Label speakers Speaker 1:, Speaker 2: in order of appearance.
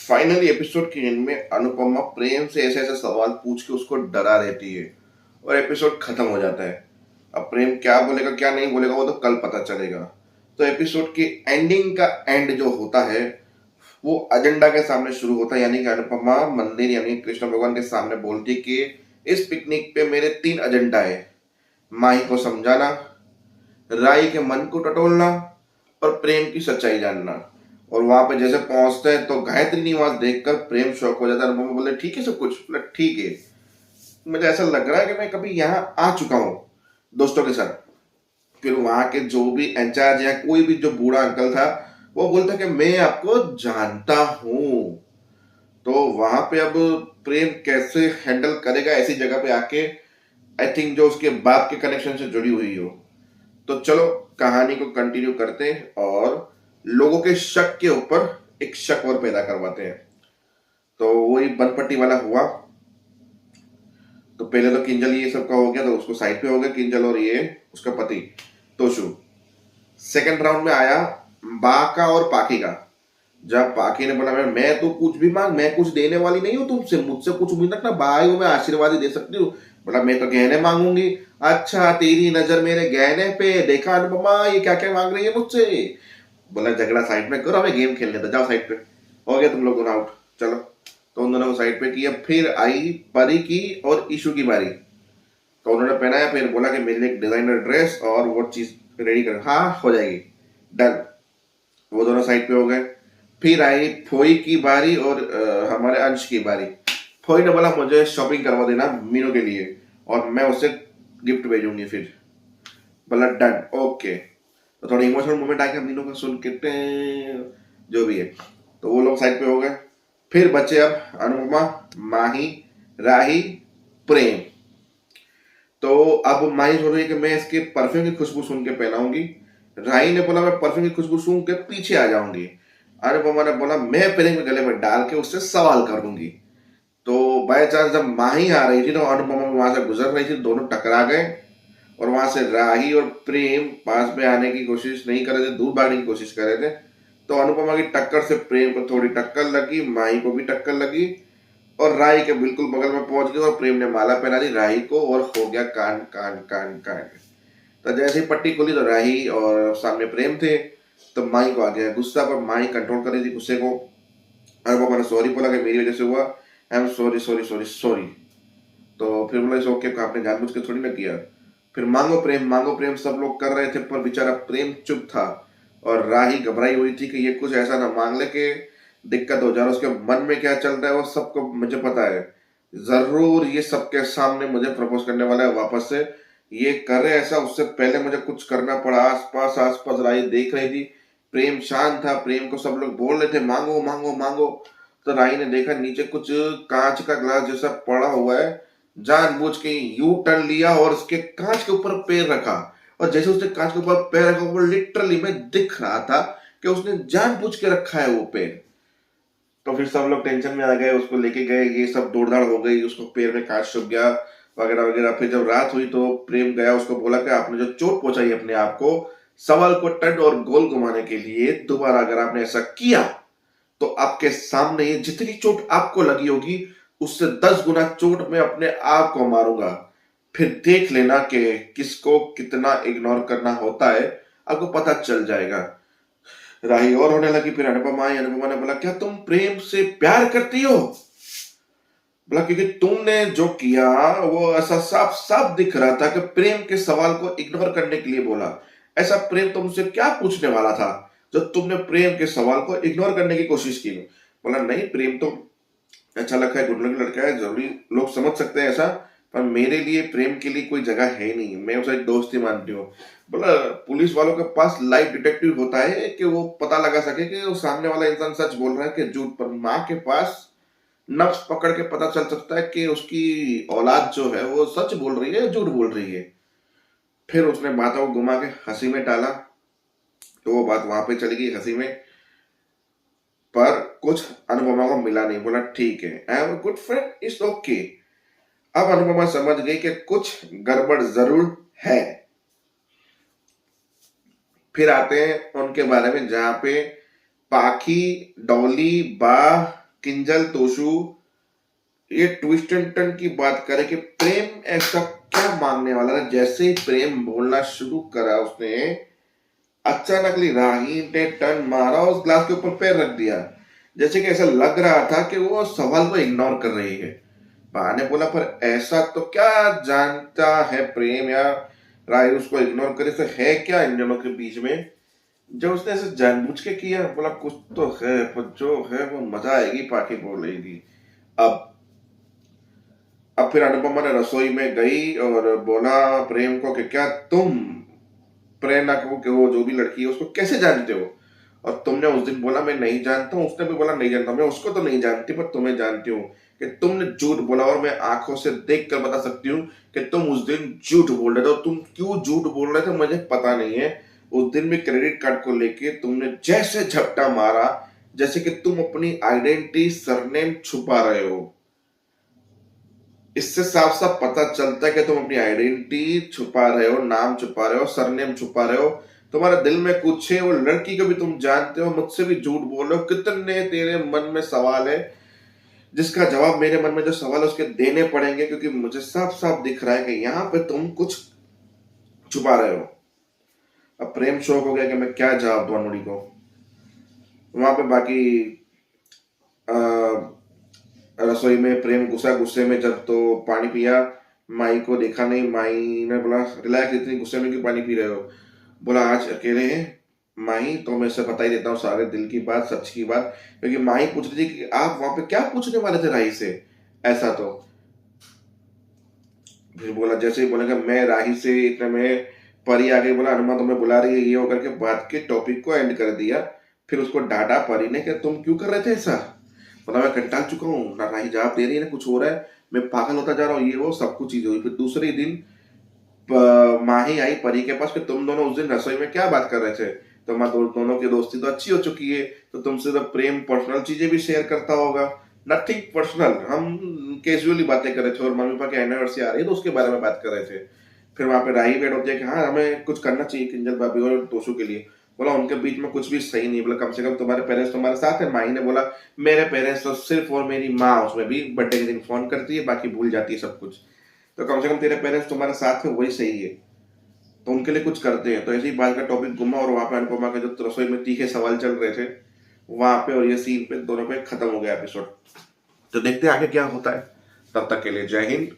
Speaker 1: Finally episode के and में अनुपमा प्रेम से ऐसे ऐसे सवाल पूछ के उसको डरा रहती है और एपिसोड खत्म हो जाता है। अब प्रेम क्या बोलेगा क्या नहीं बोलेगा वो तो कल पता चलेगा। तो एपिसोड की एंडिंग का एंड जो होता है वो एजेंडा के सामने शुरू होता है, यानी कि अनुपमा मंदिर यानी कृष्ण भगवान के सामने बोलती है कि इस पिकनिक पे मेरे 3 एजेंडा है। माही को समझाना, राई के मन को टटोलना और प्रेम की सच्चाई जानना। और वहां पे जैसे पहुंचते हैं तो गायत्री निवास देखकर प्रेम शौक हो जाता है। अनुपमा बोले ठीक है सब कुछ, बोले ठीक है। मुझे ऐसा लग रहा है कि मैं कभी यहाँ आ चुका हूँ दोस्तों के साथ। फिर वहां के जो भी इंचार्ज या कोई भी जो बूढ़ा अंकल था वो बोलता कि मैं आपको जानता हूँ। तो वहां पे अब प्रेम कैसे हैंडल करेगा ऐसी जगह पे आके, आई थिंक जो उसके बाप के कनेक्शन से जुड़ी हुई हो। तो चलो कहानी को कंटिन्यू करते हैं और लोगों के शक के ऊपर एक शक और पैदा करवाते हैं। तो वही बनपट्टी वाला हुआ। तो पहले तो किंजल ये सब का हो गया, तो उसको साइड पे हो गया किंजल और ये उसका पति तोशु। सेकंड राउंड में आया बा का और पाकी का। जब पाकी ने बोला मैं तो कुछ भी मांग, मैं कुछ देने वाली नहीं हूँ तुमसे, मुझसे कुछ उम्मीद रखना, भाई हूँ मैं, आशीर्वाद ही दे सकती हूँ। बोला मैं तो गहने मांगूंगी। अच्छा तेरी नजर मेरे गहने पे, देखा अनुपमा ये क्या क्या मांग रही है मुझसे। बोला झगड़ा साइड में करो, हमें गेम खेलने दो, जाओ साइड पे। हो गया तुम लोग दोनों आउट, चलो। तो उन दोनों को साइड पे किया। फिर आई परी की और ईशु की बारी। तो उन्होंने पहनाया, फिर बोला कि मेरे लिए एक डिजाइनर ड्रेस और वो चीज रेडी कर। हाँ हो जाएगी, डन। वो दोनों साइड पे हो गए। फिर आई फोई की बारी और हमारे अंश की बारी। फोई ने बोला मुझे शॉपिंग करवा देना मीनू के लिए और मैं उससे गिफ्ट भेजूंगी। फिर बोला डन, ओके। तो थोड़ा इमोशनल मोमेंट आ गया मीनू का सुन के, जो भी है। तो वो लोग साइड पे हो गए। फिर बचे अब अनुपमा, माही, राही, प्रेम। तो अब माही सोच रही है कि मैं इसके परफ्यूम की खुशबू सुन के पहनाऊंगी। राही ने बोला मैं परफ्यूम की खुशबू सुन के पीछे आ जाऊंगी। अनुपमा ने बोला मैं प्रेम के गले में डाल के उससे सवाल करूंगी। तो बाय चांस जब माही आ रही थी तो अनुपमा वहां से गुजर रही थी, दोनों टकरा गए। और वहां से राही और प्रेम पास में आने की कोशिश नहीं कर रहे थे, दूर भागने की कोशिश कर रहे थे। तो अनुपमा की टक्कर से प्रेम को थोड़ी टक्कर लगी, माही को भी टक्कर लगी और राही के बिल्कुल बगल में पहुंच गए और प्रेम ने माला पहना दी राही को और हो गया कान कान कान कान। तो जैसे ही पट्टी खुली तो राही और सामने प्रेम थे। तो माही को आ गया गुस्सा, पर माही कंट्रोल कर रही थी गुस्से को। अनुपमा ने सॉरी बोला कि मेरी वजह से हुआ, I am sorry sorry sorry sorry. तो फिर बोला इस ओके, आपने जानबूझ के थोड़ी ना किया। फिर मांगो प्रेम मांगो प्रेम सब लोग कर रहे थे, पर बेचारा प्रेम चुप था। और राही घबराई हुई थी कि ये कुछ ऐसा ना मांग ले कि दिक्कत हो जाए। उसके मन में क्या चल रहा है वो सबको मुझे पता है। जरूर ये सबके सामने मुझे प्रपोज करने वाला है वापस से। ये करे ऐसा, उससे पहले मुझे कुछ करना पड़ा। आसपास आसपास राही देख रही थी, प्रेम शांत था, प्रेम को सब लोग बोल रहे थे मांगो मांगो मांगो। तो राही ने देखा नीचे कुछ कांच का ग्लास जैसा पड़ा हुआ है, जानबूझ के यू टर्न लिया और उसके कांच के ऊपर पैर रखा। और जैसे उसने कांच के ऊपर पैर रखा वो लिटरली में दिख रहा था कि उसने जानबूझ के रखा है वो पैर। तो फिर सब लोग टेंशन में आ गए, उसको लेके गए, ये सब दौड़ दाड़ हो गई, उसको पैर में कांच छुप गया वगैरह वगैरह। फिर जब रात हुई तो प्रेम गया, उसको बोला कि आपने जो चोट पहुंचाई अपने आप को सवाल को टड और गोल घुमाने के लिए, दोबारा अगर आपने ऐसा किया तो आपके सामने ये जितनी चोट आपको लगी होगी उससे 10 गुना चोट मैं अपने आप को मारूंगा। फिर देख लेना कि किसको कितना इग्नोर करना होता है, आपको पता चल जाएगा। राही और होने लगी। फिर अनुपमा आई, अनुपमा ने बोला क्या तुम प्रेम से प्यार करती हो? बोला क्योंकि तुमने जो किया वो ऐसा साफ साफ दिख रहा था कि प्रेम के सवाल को इग्नोर करने के लिए बोला। ऐसा प्रेम तुमसे क्या पूछने वाला था जो तुमने प्रेम के सवाल को इग्नोर करने की कोशिश की? बोला नहीं, प्रेम तो अच्छा लड़का है, गुड लुकिंग लड़का है, जरूरी लोग समझ सकते हैं ऐसा, पर मेरे लिए प्रेम के लिए कोई जगह है नहीं, मैं उसे एक दोस्त ही मानती हूँ। बोला पुलिस वालों के पास लाइव डिटेक्टिव होता है कि वो पता लगा सके कि वो सामने वाला इंसान सच बोल रहा है कि झूठ, पर माँ के पास नब्ज पकड़ के पता चल सकता है कि उसकी औलाद जो है वो सच बोल रही है झूठ बोल रही है। फिर उसने बातों को घुमा के हंसी में टाला, तो वो बात वहां पे चली गई हंसी में। पर कुछ अनुपमा को मिला नहीं। बोला ठीक है, I am a good friend, it's okay. अब अनुपमा समझ गई कि कुछ गड़बड़ जरूर है। फिर आते हैं उनके बारे में जहां पे पाखी, डॉली, बा, किंजल तोशु ये ट्विस्ट एंड टर्न की बात करें कि प्रेम ऐसा क्या मांगने वाला था। जैसे ही प्रेम बोलना शुरू करा उसने अचानकली राही ने टर्न मारा, उस ग्लास के ऊपर पैर रख दिया, जैसे कि ऐसा लग रहा था कि वो सवाल को इग्नोर कर रही है। बा ने बोला पर ऐसा तो क्या जानता है प्रेम या राही उसको इग्नोर करे, तो है क्या इन दोनों के बीच में जो उसने ऐसे जानबूझ के किया। बोला कुछ तो है पर जो है वो मजा आएगी पार्टी बोलेगी। अब अब फिर अनुपमा ने रसोई में गई और बोला प्रेम को कि क्या तुम प्रेरणा को कि वो जो भी लड़की है उसको कैसे जानते हो। और तुमने उस दिन बोला मैं नहीं जानता हूँ, उसने भी बोला नहीं जानता, मैं उसको तो नहीं जानती पर तुम्हें जानती हूँ कि तुमने झूठ बोला और मैं आंखों से देख कर बता सकती हूँ कि तुम उस दिन झूठ बोल रहे थे। और तुम क्यों झूठ बोल रहे थे मुझे पता नहीं है। उस दिन भी क्रेडिट कार्ड को लेके तुमने जैसे झपटा मारा जैसे कि तुम अपनी आइडेंटिटी सरनेम छुपा रहे हो। इससे साफ साफ पता चलता है कि तुम अपनी आइडेंटिटी छुपा रहे हो, नाम छुपा रहे हो, सरनेम छुपा रहे हो। तुम्हारे दिल में कुछ है, वो लड़की को भी तुम जानते हो, मुझसे भी झूठ बोल रहे हो। कितने तेरे मन में सवाल है जिसका जवाब मेरे मन में जो सवाल है उसके देने पड़ेंगे, क्योंकि मुझे साफ साफ दिख रहा है कि यहाँ पे तुम कुछ छुपा रहे हो। अब प्रेम शौक हो गया कि मैं क्या जवाब दूं अनुड़ी को। वहां पे बाकी रसोई में प्रेम गुस्से में जब तो पानी पिया, माई को देखा नहीं। माई ने बोला रिलैक्स, इतनी गुस्से में क्यों पानी पी रहे हो। बोला आज अकेले हैं माही तो मैं इसे बता ही देता हूँ सारे दिल की बात, सच की बात। क्योंकि माही पूछ रही थी कि आप वहां पे क्या पूछने वाले थे राही से ऐसा। तो फिर बोला जैसे ही बोलेगा मैं राही से, इतने में परी आ गई। बोला हनुमान तुम्हें बुला रही है, ये होकर के बात के टॉपिक को एंड कर दिया। फिर उसको डांटा परी ने कि तुम क्यों कर रहे थे ऐसा। बोला मैं कंटाल चुका हूँ, ना राही जवाब दे रही है ना कुछ हो रहा है, मैं पागल होता जा रहा हूँ, ये वो सब कुछ चीज हुई। फिर दूसरे दिन माही आई परी के पास कि तुम दोनों उस दिन रसोई में क्या बात कर रहे थे। तो माँ दोनों की दोस्ती तो अच्छी हो चुकी है, तो तुमसे तो प्रेम पर्सनल चीजें भी शेयर करता होगा। नथिंग पर्सनल, हम कैजुअली बातें कर रहे थे और मम्मी पापा की एनिवर्सरी आ रही है तो उसके बारे में बात कर रहे थे। फिर वहां पे राही बैठ होती है कि हाँ हमें कुछ करना चाहिए किंजल भाभी और तोशु के लिए। बोला उनके बीच में कुछ भी सही नहीं। बोला कम से कम तुम्हारे पेरेंट्स तुम्हारे साथ है। माही ने बोला मेरे पेरेंट्स तो सिर्फ और मेरी माँ उसमें भी बर्थडे के दिन फोन करती है, बाकी भूल जाती है सब कुछ। तो कम से कम तेरे पेरेंट्स तुम्हारे साथ है वही सही है, तो उनके लिए कुछ करते हैं। तो ऐसे ही बात का टॉपिक घुमा और वहां पे अनुपमा के जो रसोई में तीखे सवाल चल रहे थे वहां पे और ये सीन पे दोनों पे खत्म हो गया एपिसोड। तो देखते हैं आगे क्या होता है। तब तक के लिए जय हिंद,